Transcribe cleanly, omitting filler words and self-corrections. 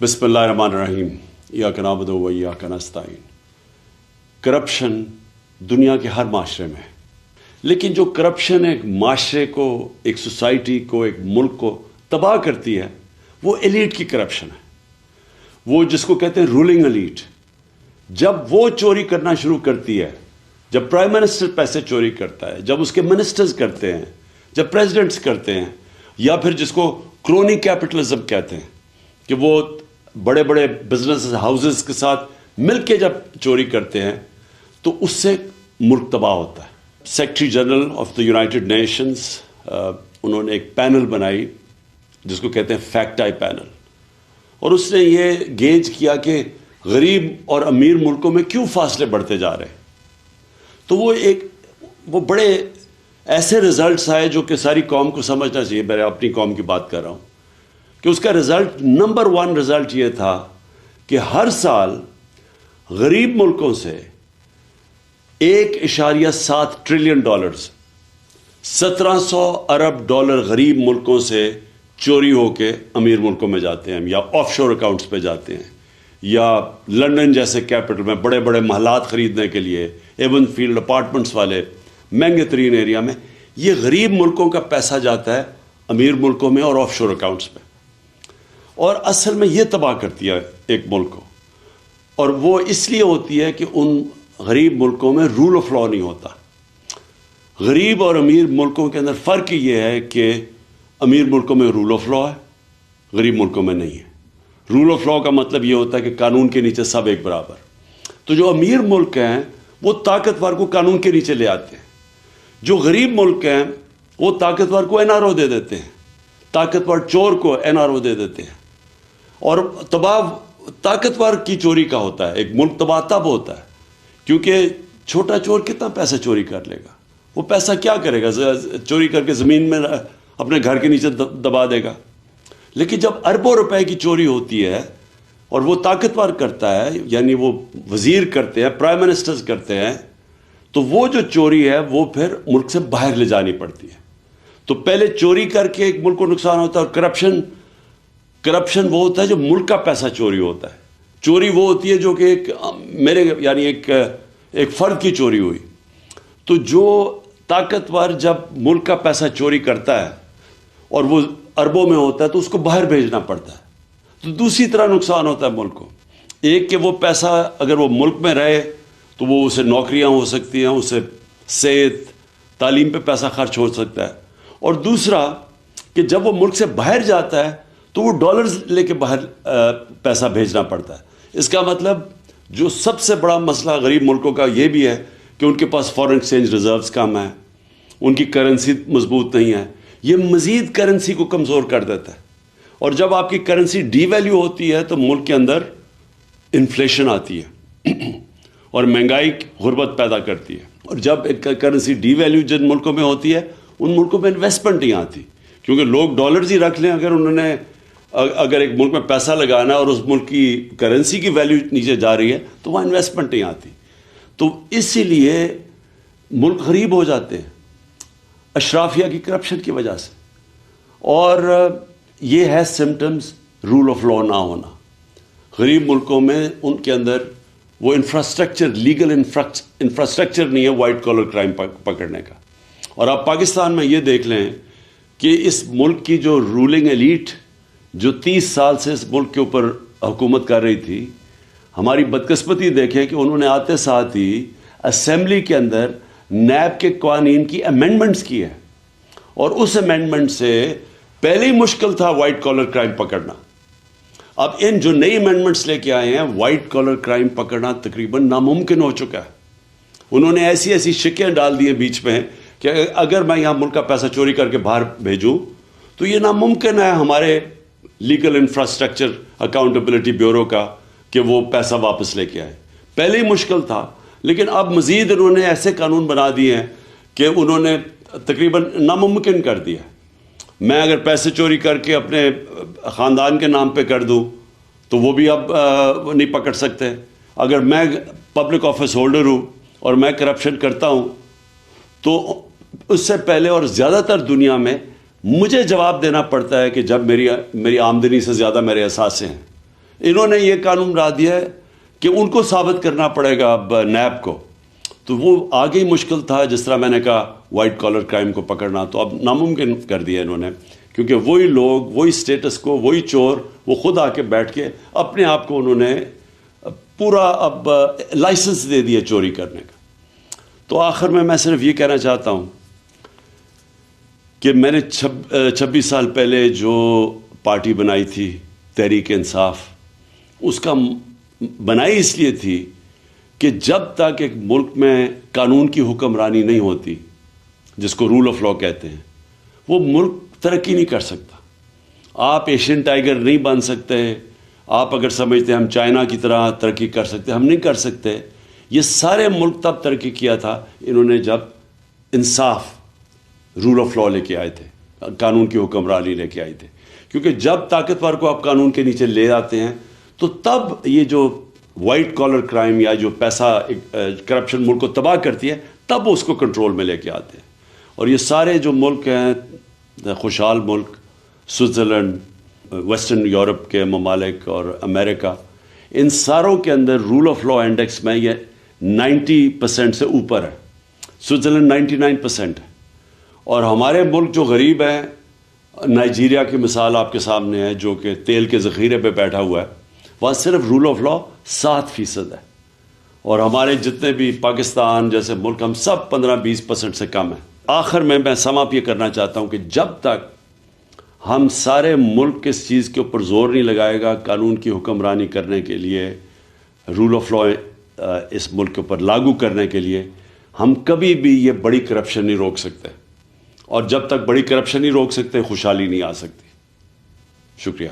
बिस्मिल्लाहिर्रहमानिर्रहीम इय्याका नअबुदु व इय्याका नस्तईन। करप्शन दुनिया के हर माशरे में है, लेकिन जो करप्शन एक माशरे को, एक सोसाइटी को, एक मुल्क को तबाह करती है वो एलीट की करप्शन है। वो जिसको कहते हैं रूलिंग एलीट। जब वो चोरी करना शुरू करती है, जब प्राइम मिनिस्टर पैसे चोरी करता है, जब उसके मिनिस्टर्स करते हैं, जब प्रेसिडेंट्स करते हैं, या फिर जिसको क्रोनी कैपिटलिज्म कहते हैं कि वो बड़े बड़े बिजनेस हाउसेस के साथ मिलके जब चोरी करते हैं, तो उससे मुल्क तबाह होता है। Secretary general of the United Nations उन्होंने एक पैनल बनाई जिसको कहते हैं फैक्ट आई पैनल, और उसने ये गेज किया कि गरीब और अमीर मुल्कों में क्यों फासले बढ़ते जा रहे हैं। तो वो बड़े ऐसे रिजल्ट्स आए जो कि सारी कौम को समझना चाहिए। मैं अपनी कौम की बात कर रहा हूँ कि उसका रिजल्ट, नंबर 1 रिजल्ट ये था कि हर साल गरीब मुल्कों से 1.7 ट्रिलियन डॉलर्स, 1700 अरब डॉलर गरीब मुल्कों से चोरी होके अमीर मुल्कों में जाते हैं, या ऑफशोर अकाउंट्स पे जाते हैं, या लंदन जैसे कैपिटल में बड़े बड़े महलात खरीदने के लिए, एवन फील्ड अपार्टमेंट्स वाले महंगे तरीन एरिया में, ये गरीब मुल्कों का पैसा जाता है अमीर मुल्कों में और ऑफशोर अकाउंट्स पे, और असल में ये तबाह करती है एक मुल्क को। और वो इसलिए होती है कि उन गरीब मुल्कों में रूल ऑफ लॉ नहीं होता। गरीब और अमीर मुल्कों के अंदर फ़र्क ये है कि अमीर मुल्कों में रूल ऑफ लॉ है, गरीब मुल्कों में नहीं है। रूल ऑफ लॉ का मतलब ये होता है कि कानून के नीचे सब एक बराबर। तो जो अमीर मुल्क हैं वो ताकतवर को कानून के नीचे ले आते हैं, जो गरीब मुल्क हैं वो ताकतवर को एनआरओ दे देते हैं, ताकतवर चोर को एनआरओ दे देते हैं। और तबाह ताकतवर की चोरी का होता है। एक मुल्क तबाह तब होता है क्योंकि छोटा चोर कितना पैसा चोरी कर लेगा, वो पैसा क्या करेगा, चोरी करके ज़मीन में अपने घर के नीचे दबा देगा। लेकिन जब अरबों रुपए की चोरी होती है और वो ताकतवर करता है, यानी वो वजीर करते हैं, प्राइम मिनिस्टर्स करते हैं, तो वो जो चोरी है वो फिर मुल्क से बाहर ले जानी पड़ती है। तो पहले चोरी करके एक मुल्क को नुकसान होता है। और करप्शन वो होता है जो मुल्क का पैसा चोरी होता है। चोरी वो होती है जो कि एक फर्द की चोरी हुई। तो जो ताकतवर जब मुल्क का पैसा चोरी करता है और वो अरबों में होता है तो उसको बाहर भेजना पड़ता है, तो दूसरी तरह नुकसान होता है मुल्क को। एक कि वो पैसा अगर वो मुल्क में रहे तो वो उसे नौकरियां हो सकती हैं, उसे सेहत तालीम पे पैसा खर्च हो सकता है। और दूसरा कि जब वो मुल्क से बाहर जाता है तो वो डॉलर्स लेके बाहर पैसा भेजना पड़ता है। इसका मतलब जो सबसे बड़ा मसला गरीब मुल्कों का ये भी है कि उनके पास फॉरेन एक्सचेंज रिजर्व्स कम है, उनकी करेंसी मजबूत नहीं है। ये मज़ीद करेंसी को कमज़ोर कर देता है, और जब आपकी करेंसी डीवैल्यू होती है तो मुल्क के अंदर इन्फ्लेशन आती है और महंगाई गुर्बत पैदा करती है। और जब करेंसी डीवैल्यू जिन मुल्कों में होती है उन मुल्कों में इन्वेस्टमेंट नहीं आती, क्योंकि लोग डॉलर्स ही रख लें। अगर एक मुल्क में पैसा लगाना है और उस मुल्क की करेंसी की वैल्यू नीचे जा रही है तो वहाँ इन्वेस्टमेंट नहीं आती। तो इसीलिए मुल्क गरीब हो जाते हैं अशराफिया की करप्शन की वजह से। और ये है सिम्टम्स रूल ऑफ लॉ ना होना। गरीब मुल्कों में उनके अंदर वो इंफ्रास्ट्रक्चर, लीगल इंफ्रास्ट्रक्चर नहीं है वाइट कॉलर क्राइम पकड़ने का। और आप पाकिस्तान में ये देख लें कि इस मुल्क की जो रूलिंग एलीट जो 30 साल से इस मुल्क के ऊपर हुकूमत कर रही थी, हमारी बदकिस्मती देखें कि उन्होंने आते साथ ही असेंबली के अंदर नैब के कानून की अमेंडमेंट्स की है, और उस अमेंडमेंट से पहले ही मुश्किल था वाइट कॉलर क्राइम पकड़ना। अब इन जो नई अमेंडमेंट्स लेके आए हैं, वाइट कॉलर क्राइम पकड़ना तकरीबन नामुमकिन हो चुका है। उन्होंने ऐसी ऐसी शिकें डाल दी हैं बीच में कि अगर मैं यहाँ मुल्क का पैसा चोरी करके बाहर भेजूँ तो ये नामुमकिन है हमारे लीगल इंफ्रास्ट्रक्चर अकाउंटेबिलिटी ब्यूरो का कि वो पैसा वापस लेके आए। पहले ही मुश्किल था, लेकिन अब मज़ीद उन्होंने ऐसे कानून बना दिए हैं कि उन्होंने तकरीबन नामुमकिन कर दिया। मैं अगर पैसे चोरी करके अपने ख़ानदान के नाम पे कर दूं तो वो भी अब नहीं पकड़ सकते। अगर मैं पब्लिक ऑफिस होल्डर हूं और मैं करप्शन करता हूं तो उससे पहले और ज़्यादातर दुनिया में मुझे जवाब देना पड़ता है कि जब मेरी आमदनी से ज़्यादा मेरे असासे हैं, انہوں نے یہ قانون بنا دیا ہے کہ ان کو ثابت کرنا پڑے گا اب نیب کو، تو وہ آگے ہی مشکل تھا. جس طرح میں نے کہا وائٹ کالر کرائم کو پکڑنا، تو اب ناممکن کر دیا انہوں نے، کیونکہ وہی لوگ، وہی سٹیٹس کو، وہی چور، وہ خود آ کے بیٹھ کے اپنے آپ کو انہوں نے پورا اب لائسنس دے دیا چوری کرنے کا. تو آخر میں صرف یہ کہنا چاہتا ہوں کہ میں نے 26 سال پہلے جو پارٹی بنائی تھی تحریک انصاف، اس کا بنائی اس لیے تھی کہ جب تک ایک ملک میں قانون کی حکمرانی نہیں ہوتی، جس کو رول آف لا کہتے ہیں، وہ ملک ترقی نہیں کر سکتا. آپ ایشین ٹائیگر نہیں بن سکتے. آپ اگر سمجھتے ہیں ہم چائنا کی طرح ترقی کر سکتے، ہم نہیں کر سکتے. یہ سارے ملک تب ترقی کیا تھا انہوں نے جب انصاف، رول آف لا لے کے آئے تھے، قانون کی حکمرانی لے کے آئے تھے. کیونکہ جب طاقتور کو آپ قانون کے نیچے لے آتے ہیں تو تب یہ جو وائٹ کالر کرائم یا جو پیسہ کرپشن ملک کو تباہ کرتی ہے، تب اس کو کنٹرول میں لے کے آتے ہیں. اور یہ سارے جو ملک ہیں، خوشحال ملک، سوئٹزرلینڈ، ویسٹرن یورپ کے ممالک اور امریکہ، ان ساروں کے اندر رول آف لا انڈیکس میں یہ 90% سے اوپر ہے. سوئٹزرلینڈ 99% ہے. اور ہمارے ملک جو غریب ہیں، نائجیریا کی مثال آپ کے سامنے ہے، جو کہ تیل کے ذخیرے پہ بیٹھا ہوا ہے، وہاں صرف رول آف لا 7% ہے. اور ہمارے جتنے بھی پاکستان جیسے ملک، ہم سب 15-20% سے کم ہیں. آخر میں سم اپ یہ کرنا چاہتا ہوں کہ جب تک ہم سارے ملک اس چیز کے اوپر زور نہیں لگائے گا قانون کی حکمرانی کرنے کے لیے، رول آف لا اس ملک کے اوپر لاگو کرنے کے لیے، ہم کبھی بھی یہ بڑی کرپشن نہیں روک سکتے. اور جب تک بڑی کرپشن نہیں روک سکتے، خوشحالی نہیں آ سکتی. شکریہ.